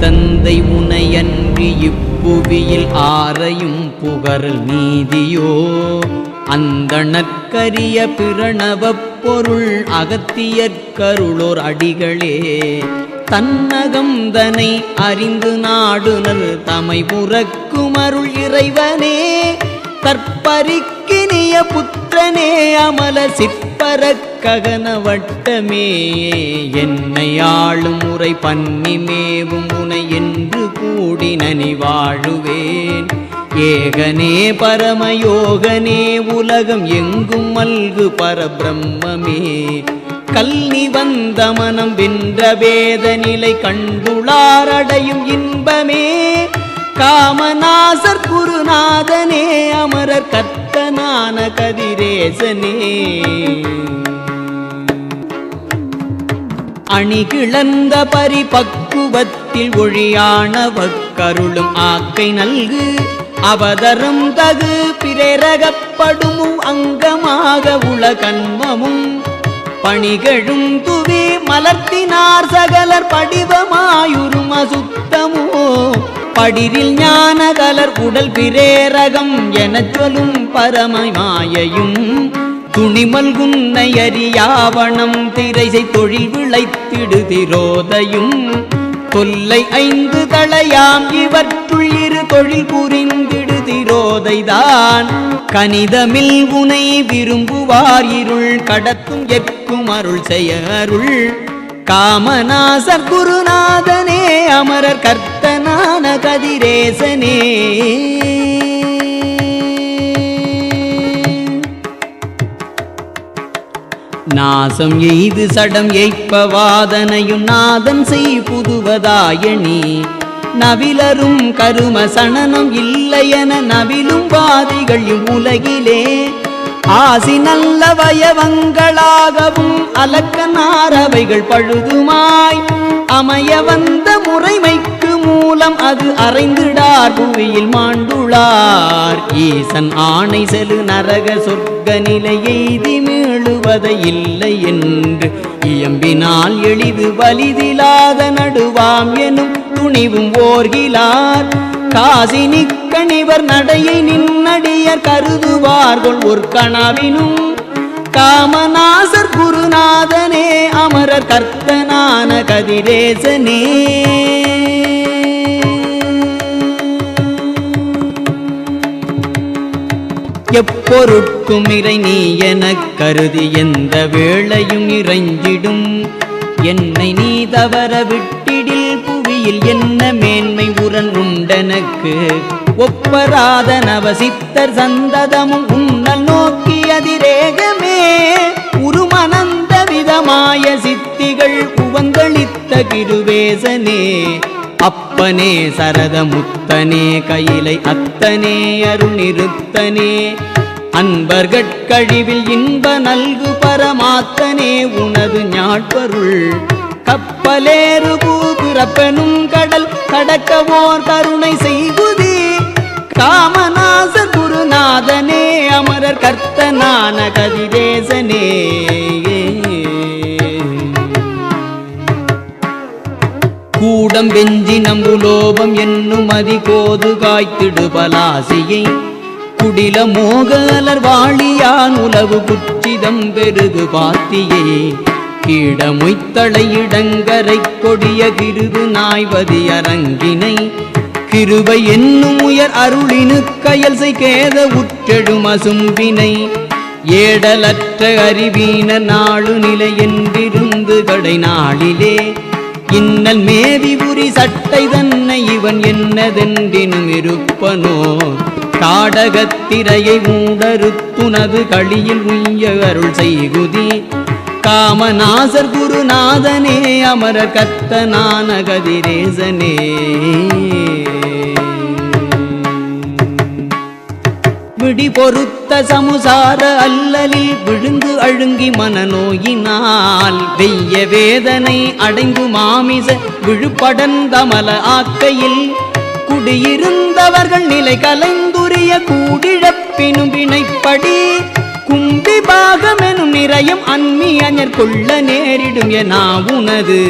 தந்தை உனையன்றி இப்புவியில் ஆரையும் புகழல் நீதியோ அந்தணற்கரிய பிரணவப் பொருள் அகத்தியற்கருளோர் அடிகளே தன்னகம் தனை அறிந்து நாடுனர் தமை புறக்குமருள் இறைவனே தற்பரிக்கினிய புத்திரனே அமல சிற்பரக் ககன வட்டமே என்னை ஆளும் முறை பன்னி மேவும் உனை என்று கூடி நனி வாழுவேன் ஏகனே பரமயோகனே உலகம் எங்கும் மல்கு பரபிரம்மே கல்வி வந்த மனம் வென்ற வேத நிலை கண்டுளாரடையும் இன்பமே காமநாசர் குருநாதனே அமரர் கர்த்தனான கதிரேசனே அணிகிழந்த பரிபக்குவத்தில் ஒழியானவக்கருளும் ஆக்கை நல்கு அவதரம் தகு பிரேரகப்படும் அங்கமாக உலகன்மமும் பணிகழும் துவி மலர்த்தினார் சகலர் படிவமாயுரும் அசுத்தமோ படிரில் ஞான கலர் உடல் பிரேரகம் எனச் சொல்லும் பரமமாயையும் துணிமல்குன்னை அறியாவணம் திரைசை தொழில் விளைத்திடு திரோதையும் தொல்லை 5 தளையாம் இவற்றுள் இரு தொழில் புரிந்திடு திரோதைதான் கனிதமில் உனை விரும்புவார் இருள் கடத்தும் எக்கும் அருள் செய்ய அருள் காமநாசர் குருநாதனே அமரர் கர்த்தனான கதிரேசனே நாசம் எய்து சடம் எய்ப்பவாதனையும் நாதன் செய் புதுவதாயணி நவிலரும் கரும சணனம் இல்லையென நவிலும் வாதிகள் உலகிலே ஆசி நல்ல வயவங்களாகவும் அலக்கனாரவைகள் பழுதுமாய் அமைய வந்த முறைமைக்கு மூலம் அது அறைந்திடார் புவியில் மாண்டுளார் ஈசன் ஆணை செலு நரக சொர்க்க நிலை எய்தி மீளுவதை இல்லை என்று இயம்பினால் எளிது வலிதிலாத நடுவாம் எனும் துணிவும் ஓர்கிலார் காசினி கணிவர் நடையை நின்னடியர் கருதுவார்கள் ஒரு கணவினும் காமநாசர் குருநாதனே அமரர் கர்த்தனான கதிரேசனே எப்பொருட்கும் இறை நீ எனக் கருதி எந்த வேளையும் இறைஞ்சிடும் என்னை நீ தவற விட்டிடில் புவியில் என்ன மேன்மை உரன் உண்டனக்கு ஒப்பராத நவசித்தர் சந்ததமும் உன்னல் நோக்கி அதிரேகமே உருமனந்த விதமாய சித்திகள் உவந்தளித்த கிருவேசனே அப்பனே சரதமுத்தனே கையிலை அத்தனே அருணிருத்தனே அன்பர்கட்கழிவில் இன்ப நல்கு பரமாத்தனே உனது ஞாட்பருள் கப்பலேறு பூபிறப்பெனும் கடல் கடக்கவோர் கருணை செய்குதி காமநாசர் குருநாதனே அமரர் கர்த்தனான கதிரேசனே கூடம் வெஞ்சி நம்புலோபம் என்னும் அதிகோது காய்த்திடு பலாசியை குடில மோகலர் வாழியான் உலவு குச்சிதம் பெருகு பாத்தியே கீடமொய்த்தளை இடங்கரை கொடிய கிருது நாய்வதி அரங்கினை கிருபை என்னும் உயர் அருளினு கயல் செய்கேத உற்றெழும் அசும்பினை ஏடலற்ற அறிவீன நாளு நிலை என்றிருந்து கடை நாளிலே இன்னல் மேவி புரி சட்டை தன்னை இவன் என்னதென்றினும் இருப்பனோ காடகத்திரையை மூடறுத்துனது களியில் உய்ய அருள் செய்குதி காமநாசர் குருநாதனே அமரர் கர்த்தனான கதிரேசனே விடி பொறுத்த சமுசார அல்லலில் விழுந்து அழுங்கி மனநோயினால் வெய்ய வேதனை அடைந்து மாமிச விழுப்படந்தமல ஆக்கையில் குடியிருந்தவர்கள் நிலை கலைந்துரிய கூடிழப்பினும் வினைப்படி கும்பி பாகமெனும் நிறையம் அன்மி அஞர் கொள்ள நேரிடும் என உனது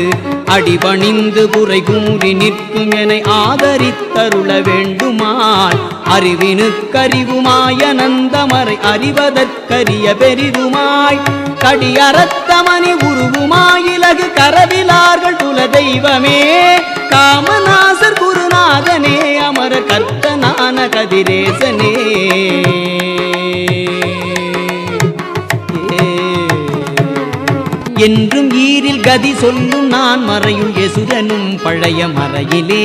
அடிபணிந்து குறை கூறி நிற்கும் என ஆதரித்தருள வேண்டுமாய் அறிவினுக்கறிவுமாய் அனந்தமறை அறிவதற்கரிய பெரிதுமாய் கடியறத்தமணி உருவுமாயிலகு கரவிலார்கள் குல தெய்வமே காமநாசர் குருநாதனே அமர கர்த்தனான கதிரேசனே என்றும் ஈரில் கதி சொல்லும் நான் மறையுள் எசுரனும் பழைய மறையிலே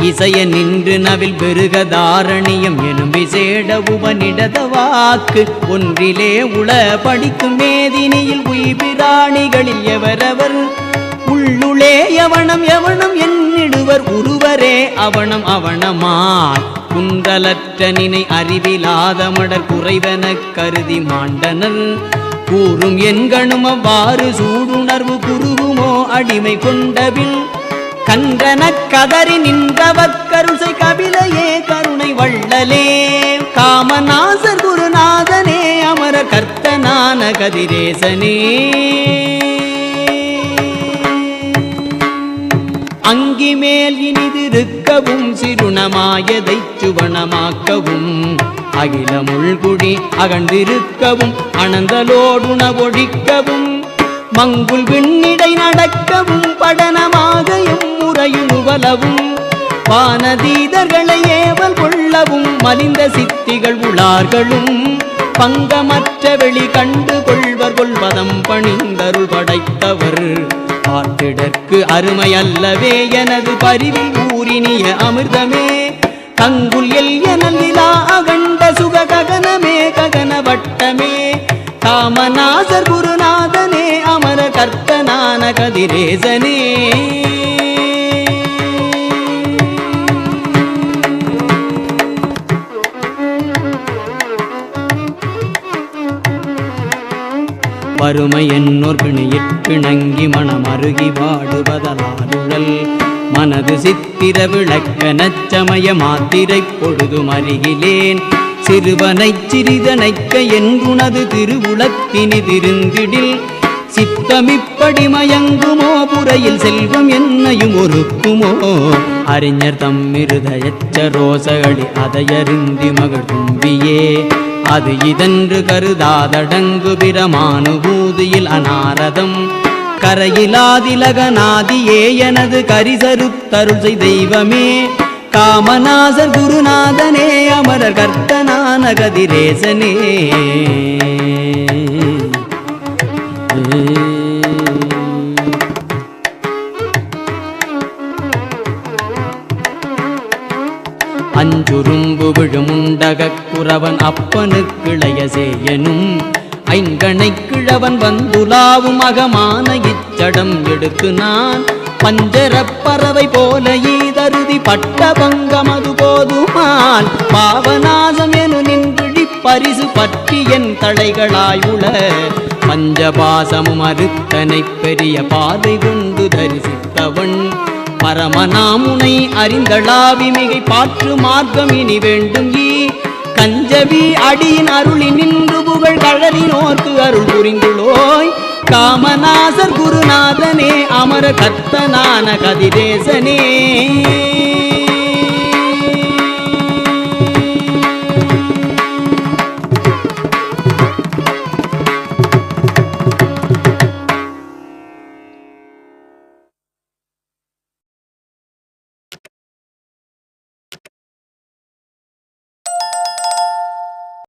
இசைய நின்று நவில் பெருக தாரணியம் எனும் விசேட உபனிடத வாக்கு ஒன்றிலே உள படிக்கும் மேதினியில் உய்பிராணிகளில் எவரவர் உள்ளுளே எவனம் எவனம் என்னிடுவர் உருவரே அவனம் அவனமாய் குன்றலற்ற நினை அறிவிலாத மடர் குறைவெனக் கருதி மாண்டனர் கூறும் எண்கணும் அவ்வாறு சூடுணர்வு குருவுமோ அடிமை கொண்டபில் கன்றனக் கதறி நின்றவர்க்கருசை கபிலையே கருணை வள்ளலே காமநாசர் குருநாதனே அமர கர்த்தனான கதிரேசனே அங்கி மேல் இனிதிருக்கவும் சிறுணமாயதை சுவனமாக்கவும் அகிலமுள்குடி அகழ்ந்திருக்கவும் அனந்தலோடுணவொழிக்கவும் மங்குல் விண்ணிடை நடக்கவும் படனமாக எம்முறையும் உவலவும் வானதீதர்களை ஏவல் கொள்ளவும் மலிந்த சித்திகள் உளார்களும் பங்கமற்ற வெளி கண்டு கொள்வர் கொள்வதம் பணிந்தருள் படைத்தவர் பார்த்திடற்கு அருமை அல்லவே எனது பரிவில் ஊரினிய அமிர்தமே கங்குல் எல் எனல் நிலா அகண்ட சுக ககனமே ககன வட்டமே காமநாசர் குருநாதனே அமர கர்த்தனான கதிரேசனே வறுமை என்னோர் பிணியிற் பிணங்கி மனம் அருகி வாடுவதலாலுழல் மனது சித்திர விளக்க நச்சமய மாத்திரை பொழுதும் அருகிலேன் சிறுவனைச் சிறிதனைக்க என்றுனது திருவுளத்தினிதிருந்திடில் சித்தமிப்படி மயங்குமோ புறையில் செல்வம் என்னையும் ஒருக்குமோ அறிஞர் தம்மிருதயச்சரோசகளி அதையருந்தி மகள் தும்பியே அது இதென்று கருதாதடங்கு பிரமானுபூதியில் அநாரதம் கரையிலாதிலகநாதியே எனது கரிசருத்தருள் தெய்வமே காமநாசர் குருநாதனே அமரர் கர்த்தனான கதிரேசனே அஞ்சுரும்பு விழுமுண்டகக் குறவன் அப்பனுக்கிளைய சேயனும் ஐங்கணை கிழவன் வந்துலாவும் அகமான இச்சடம் எடுத்து நான் பஞ்சரப் பறவை போல ஈதருதி பட்ட பங்கமது போதுமால் பாவநாசம் எனு நின்றுடி பரிசு பற்றி என் தலைகளாய் உள பஞ்சபாசமும் அறுத்தனை பெரிய பாதை கொண்டு தரிசித்தவன் பரமநாமுனை அறிந்தளாவி மிகை பாற்று மார்க்கம் இனி வேண்டும் ஈ கஞ்சவி அடியின் அருளி நின்று புகழ் கழலினோர்க்கு அருள் புரிந்துளோய் காமநாசர் குருநாதனே அமர கர்த்தனான கதிரேசனே